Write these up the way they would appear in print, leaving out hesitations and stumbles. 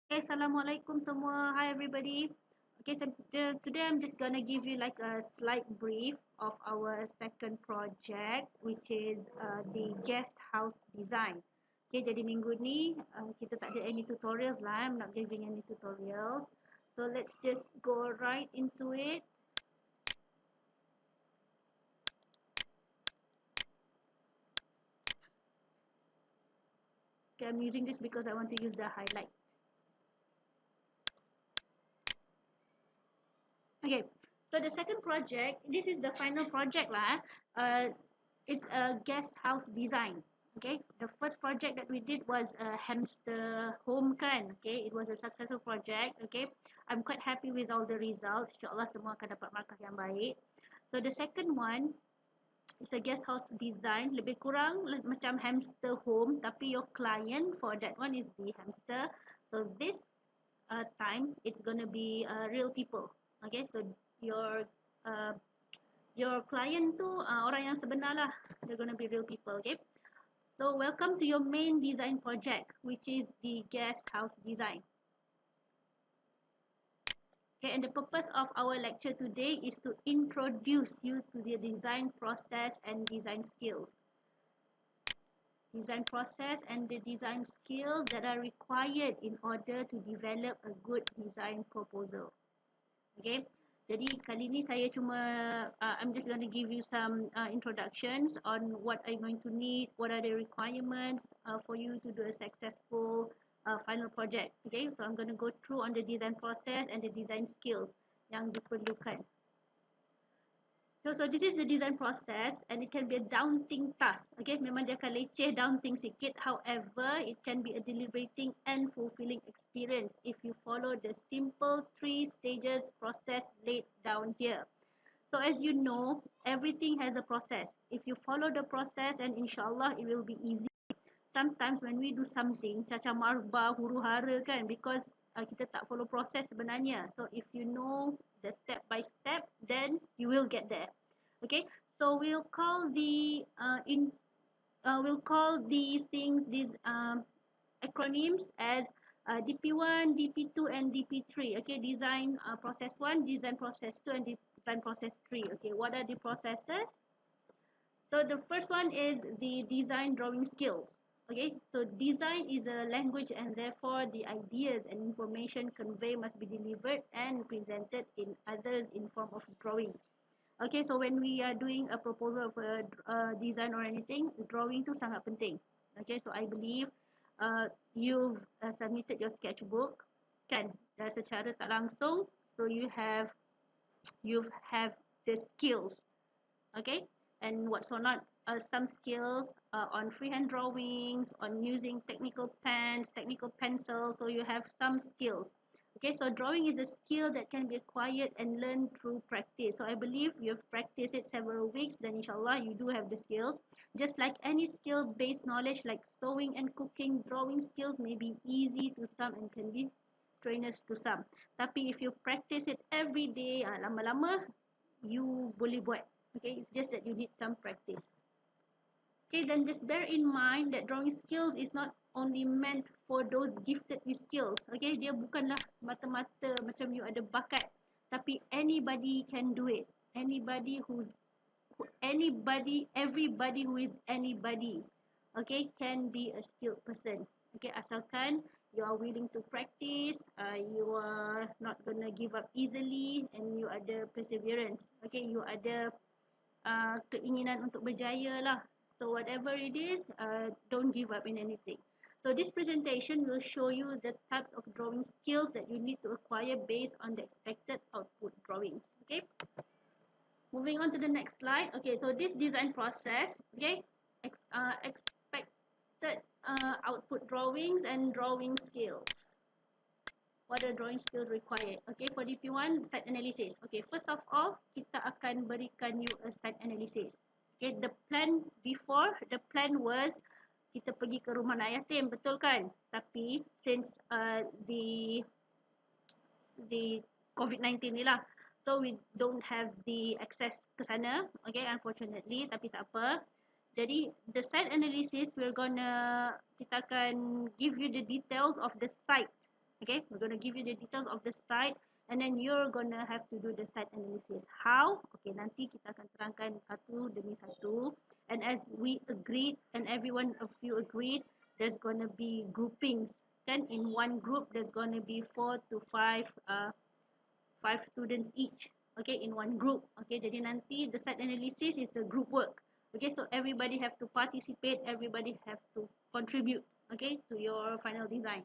Okay, Assalamualaikum semua. Hi everybody. Okay, so today I'm just gonna give you like a slight brief of our second project, which is the guest house design. Okay, jadi minggu ni kita tak ada any tutorials lah. I'm not giving any tutorials. So let's just go right into it. Okay, I'm using this because I want to use the highlight. Okay, so the second project, this is the final project lah. It's a guest house design. Okay, the first project that we did was a hamster home kan. Okay, it was a successful project. Okay, I'm quite happy with all the results. InsyaAllah semua akan dapat markah yang baik. So the second one is a guest house design. Lebih kurang macam hamster home, tapi your client for that one is the hamster. So this time it's gonna be real people. Okay, so your uh, your client tu orang yang sebenar lah. They're gonna be real people. Okay, so welcome to your main design project, which is the guest house design. Okay, and the purpose of our lecture today is to introduce you to the design process and design skills. Design process and the design skills that are required in order to develop a good design proposal. Okay, jadi kali ni saya cuma I'm just going to give you some introductions on what I'm going to need, what are the requirements for you to do a successful final project. Okay, so I'm going to go through on the design process and the design skills yang diperlukan. So this is the design process and it can be a daunting task. Okay, memang dia akan leceh, daunting sikit. However, it can be a deliberating and fulfilling experience if you follow the simple 3 stages process laid down here. So as you know, everything has a process. If you follow the process, and inshallah it will be easy. Sometimes when we do something, caca marba, huru hara kan, because kita tak follow process sebenarnya. So if you know the step by step, then you will get there. Okay, so we'll call these things, these acronyms as DP1, DP2, and DP3. Okay, design process 1, design process 2, and design process 3. Okay, what are the processes? So the first one is the design drawing skills. Okay, so design is a language and therefore the ideas and information conveyed must be delivered and presented in others in form of drawings. Okay, so when we are doing a proposal of a design or anything, drawing tu sangat penting. Okay, so I believe you've submitted your sketchbook kan secara tak langsung, so you have the skills. Okay, and what's or not some skills on freehand drawings, on using technical pens, technical pencils, so you have some skills. Okay, so drawing is a skill that can be acquired and learned through practice. So I believe you've practiced it several weeks, then inshallah you do have the skills. Just like any skill based knowledge like sewing and cooking, drawing skills may be easy to some and can be strenuous to some, tapi if you practice it every day, lama-lama you boleh buat. Okay, it's just that you need some practice. Okay, then just bear in mind that drawing skills is not only meant for those gifted with skills. Okay, dia bukanlah mata-mata macam you ada bakat, tapi anybody can do it. Everybody who is anybody, okay, can be a skilled person. Okay, asalkan you are willing to practice, you are not gonna give up easily, and you ada perseverance. Okay, you ada keinginan untuk berjaya lah. So whatever it is, don't give up in anything. So this presentation will show you the types of drawing skills that you need to acquire based on the expected output drawings. Okay. Moving on to the next slide. Okay, so this design process, okay, expected output drawings and drawing skills. What are drawing skills required? Okay, for DP1, site analysis. Okay, first of all, kita akan berikan you a site analysis. Okay, the plan was kita pergi ke rumah anak yatim, betul kan? Tapi since the COVID-19 ni lah, so we don't have the access ke sana. Okay, unfortunately, tapi tak apa. Jadi the site analysis kita akan give you the details of the site. Okay, we're going to give you the details of the site, and then you're going to have to do the site analysis. How? Okay, nanti kita akan terangkan satu demi satu. And as we agreed, and everyone of you agreed, there's going to be groupings. Then in one group, there's going to be 4 to 5 students each. Okay, in one group. Okay, jadi nanti the site analysis is a group work. Okay, so everybody have to participate, everybody have to contribute, okay, to your final design.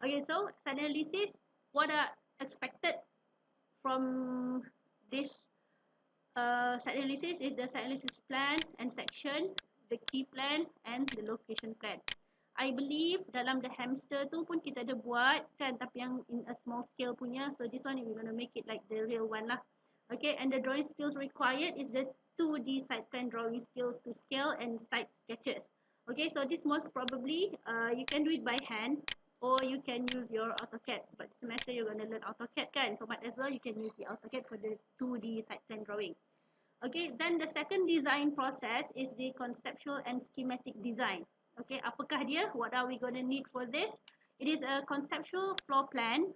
Okay, so site analysis, what are expected from this site analysis is the site analysis plan and section, the key plan and the location plan. I believe dalam the hamster tu pun kita ada buat kan, tapi yang in a small scale punya. So this one we're going to make it like the real one lah. Okay, and the drawing skills required is the 2D site plan drawing skills to scale and site sketches. Okay, so this most probably you can do it by hand or you can use your AutoCAD. But this semester you're going to learn AutoCAD kan, so might as well you can use the AutoCAD for the 2D site plan drawing. Okay, then the second design process is the conceptual and schematic design. Okay, apakah dia? What are we going to need for this? It is a conceptual floor plan,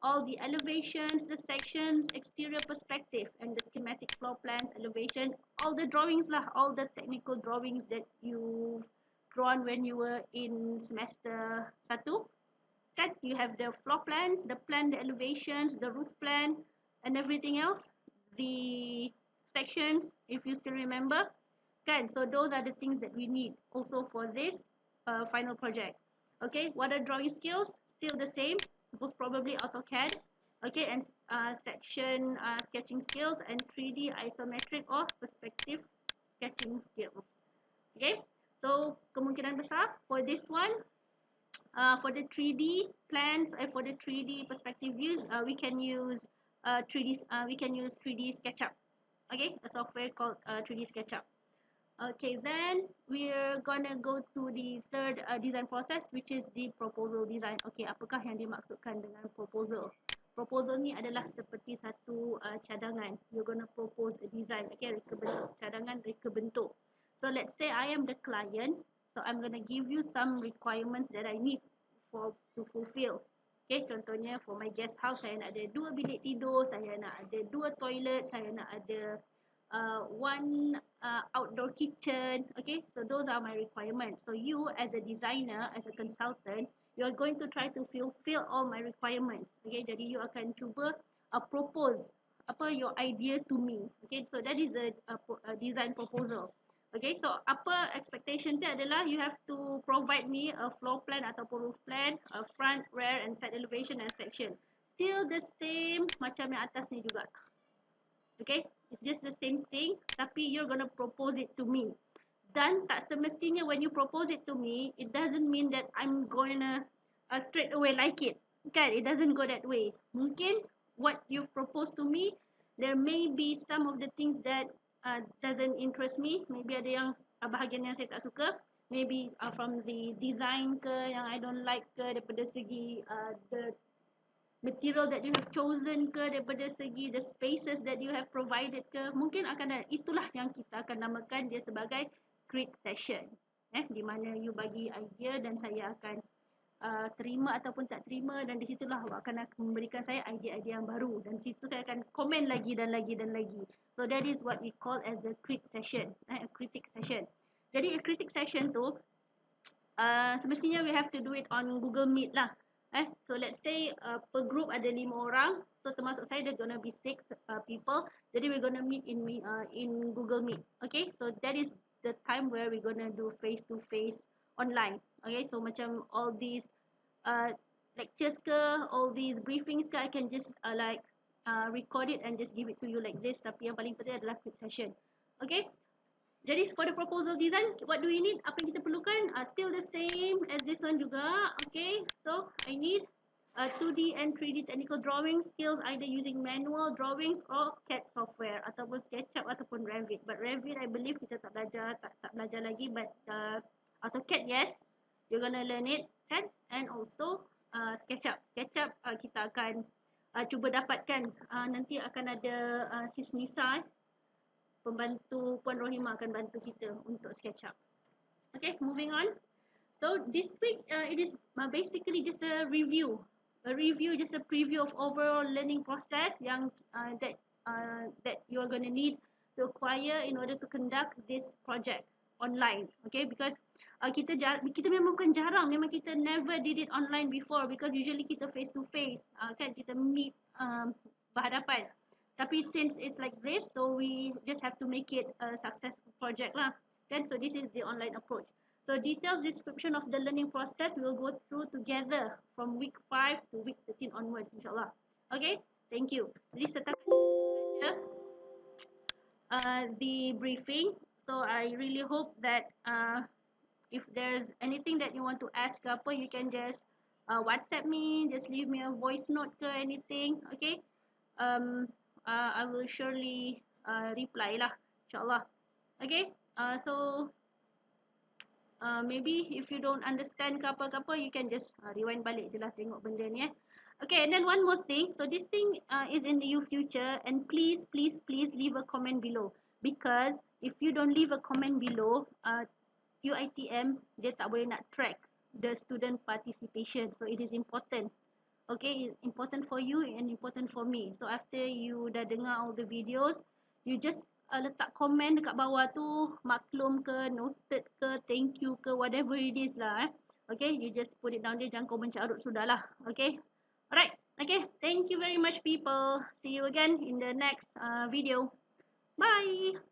all the elevations, the sections, exterior perspective, and the schematic floor plans, elevation, all the drawings lah, all the technical drawings that you've drawn when you were in semester 1. Kan? You have the floor plans, the plan, the elevations, the roof plan, and everything else. The sections, if you still remember. Kan? So those are the things that we need also for this final project. Okay, what are drawing skills? Still the same, most probably AutoCAD. Okay, and section sketching skills and 3D isometric or perspective sketching skills. Okay, so kemungkinan besar for this one, for the 3D plans, for the 3D perspective views, we can use 3D SketchUp. Okay, a software called 3D SketchUp. Okay, then we're gonna go to the third design process, which is the proposal design. Okay, apakah yang dimaksudkan dengan proposal? Proposal ni adalah seperti satu cadangan. You're gonna propose a design. Okay, reka bentuk. Cadangan reka bentuk. So let's say I am the client. So I'm gonna give you some requirements that I need to fulfill. Okay, contohnya for my guest house, saya nak ada 2 bilik tidur, saya nak ada 2 toilet, saya nak ada one outdoor kitchen. Okay, so those are my requirements. So you as a designer, as a consultant, you are going to try to fulfill all my requirements. Okay, jadi you akan cuba propose apa your idea to me. Okay, so that is a design proposal. Okay, so apa expectation dia adalah you have to provide me a floor plan ataupun roof plan, a front, rear and side elevation and section. Still the same macam yang atas ni juga. Okay, it's just the same thing, tapi you're gonna propose it to me. Dan tak semestinya when you propose it to me, it doesn't mean that I'm gonna straight away like it. Kan, it doesn't go that way. Mungkin what you've proposed to me, there may be some of the things that doesn't interest me. Maybe ada yang bahagian yang saya tak suka. Maybe from the design ke yang I don't like ke, daripada segi the material that you have chosen ke, daripada segi the spaces that you have provided ke, mungkin akan ada. Itulah yang kita akan namakan dia sebagai create session, di mana you bagi idea dan saya akan terima ataupun tak terima, dan di situlah awak akan memberikan saya idea-idea yang baru, dan situ saya akan komen lagi dan lagi dan lagi. So that is what we call as a critique session, a critique session. Jadi a critique session tu semestinya we have to do it on Google Meet lah. So let's say per group ada 5 orang, so termasuk saya there's gonna be 6 people. Jadi we're gonna meet in Google Meet. Okay, so that is the time where we're gonna do face to face online. Okay, so macam all these lectures ke, all these briefings ke, I can just record it and just give it to you like this. Tapi yang paling penting adalah quick session. Okay, jadi for the proposal design, what do we need? Apa yang kita perlukan? Still the same as this one juga. Okay, so I need 2D and 3D technical drawing skills, either using manual drawings or CAD software ataupun SketchUp ataupun Revit. But Revit I believe kita tak belajar lagi, but AutoCAD yes, you're gonna learn it, kan? And also SketchUp. SketchUp kita akan cuba dapatkan. Nanti akan ada Sis Nisa, pembantu Puan Rohimah akan bantu kita untuk SketchUp. Okay, moving on. So this week it is basically just a review. a review, just a preview of overall learning process yang that you are going to need to acquire in order to conduct this project online. Okay, because kita memang bukan jarang, memang kita never did it online before, because usually kita face to face, kan, kita meet berhadapan. Tapi since it's like this, so we just have to make it a successful project lah. Then so this is the online approach. So detailed description of the learning process we'll go through together from week 5 to week 13 onwards, insyaAllah. Okay, thank you. Jadi setakat saja the briefing. So I really hope that if there's anything that you want to ask ke apa, you can just WhatsApp me, just leave me a voice note ke anything. Okay, I will surely reply lah, insyaAllah. Okay, so maybe if you don't understand ke apa-apa, you can just rewind balik je lah tengok benda ni Okay, and then one more thing. So this thing is in the future, and please leave a comment below, because if you don't leave a comment below, UiTM dia tak boleh nak track the student participation. So it is important. Okay, it's important for you and important for me. So after you dah dengar all the videos, you just letak komen dekat bawah tu, maklum ke, noted ke, thank you ke, whatever it is lah. Okay, you just put it down there, jangan kau mencarut sudah lah. Okay, alright. Okay, thank you very much people. See you again in the next video. Bye.